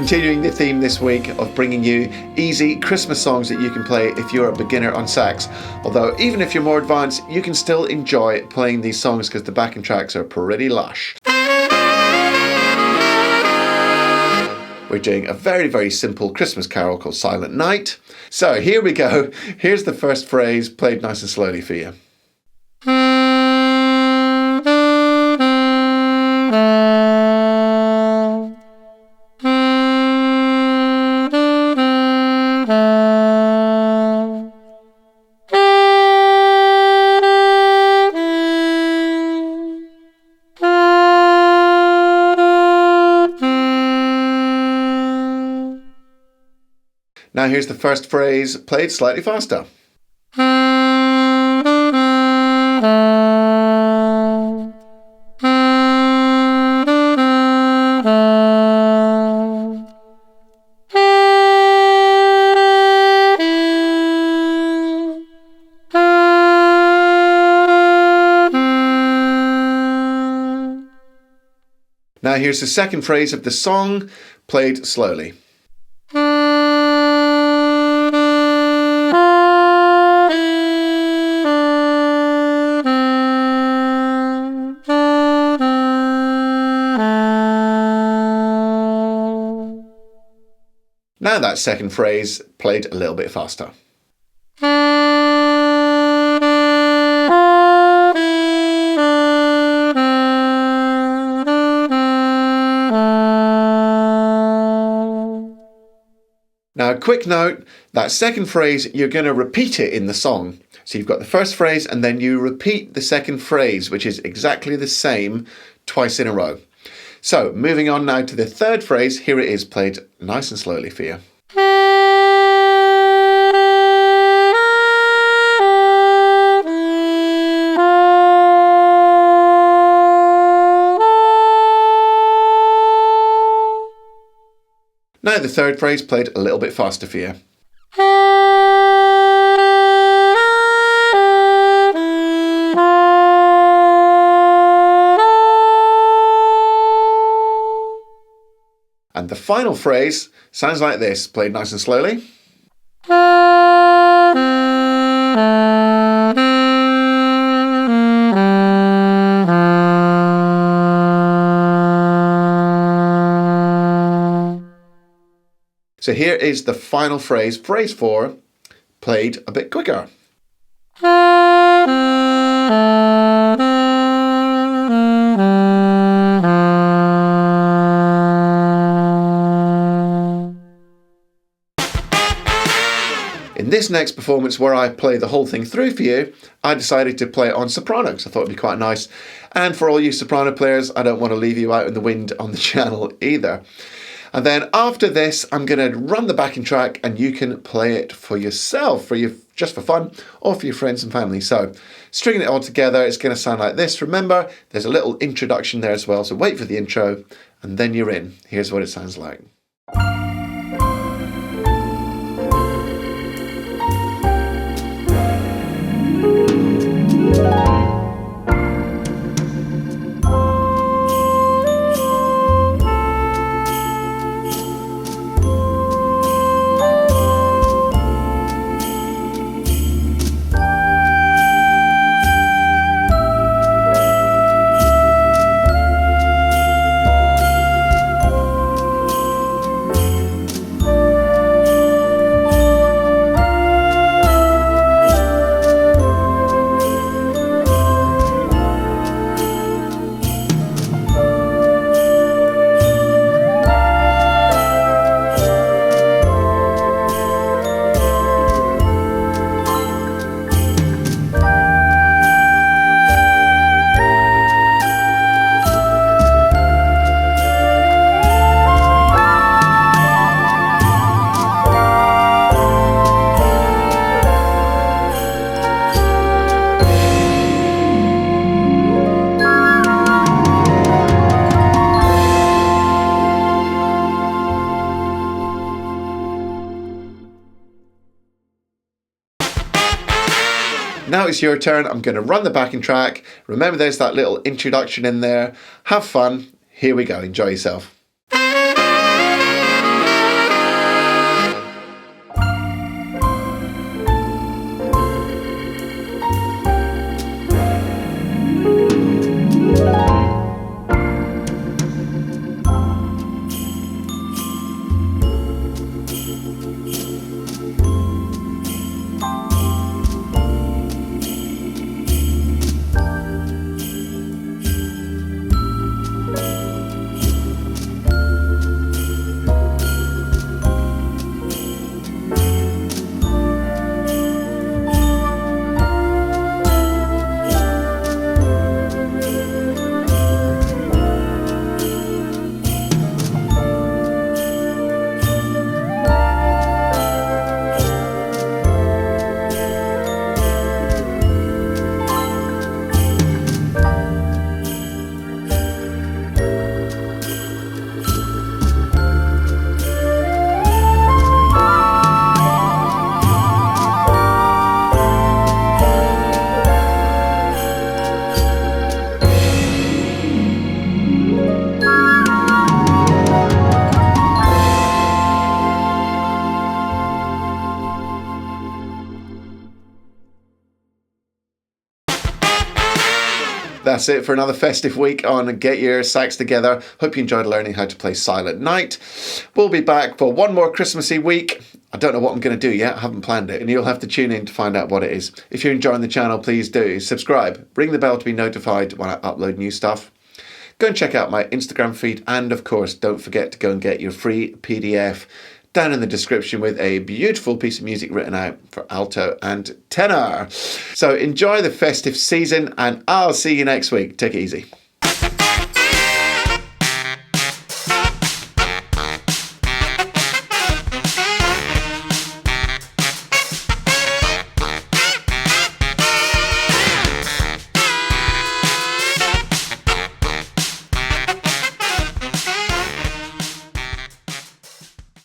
Continuing the theme this week of bringing you easy Christmas songs that you can play if you're a beginner on sax. Although even if you're more advanced, you can still enjoy playing these songs because the backing tracks are pretty lush. We're doing a very, very simple Christmas carol called Silent Night. So here we go. Here's the first phrase played nice and slowly for you. Now here's the first phrase played slightly faster. Now here's the second phrase of the song played slowly. Now that second phrase played a little bit faster. Now, a quick note, that second phrase, you're going to repeat it in the song. So you've got the first phrase and then you repeat the second phrase, which is exactly the same twice in a row. So moving on now to the third phrase, here it is played nice and slowly for you. Now the third phrase played a little bit faster for you. And the final phrase sounds like this, played nice and slowly. So here is the final phrase, phrase 4, played a bit quicker. In this next performance where I play the whole thing through for you, I decided to play it on soprano because I thought it'd be quite nice. And for all you soprano players, I don't want to leave you out in the wind on the channel either. And then after this, I'm going to run the backing track and you can play it for yourself, just for fun, or for your friends and family. So stringing it all together, it's going to sound like this. Remember, there's a little introduction there as well, so wait for the intro and then you're in. Here's what it sounds like. Now it's your turn. I'm going to run the backing track. Remember, there's that little introduction in there. Have fun. Here we go. Enjoy yourself. that's it for another festive week on Get Your Sax Together. Hope you enjoyed learning how to play Silent Night. We'll be back for one more Christmassy week. I don't know what I'm going to do yet. I haven't planned it. And you'll have to tune in to find out what it is. If you're enjoying the channel, please do subscribe. Ring the bell to be notified when I upload new stuff. Go and check out my Instagram feed. And of course, don't forget to go and get your free PDF down in the description with a beautiful piece of music written out for alto and tenor. So enjoy the festive season and I'll see you next week. Take it easy.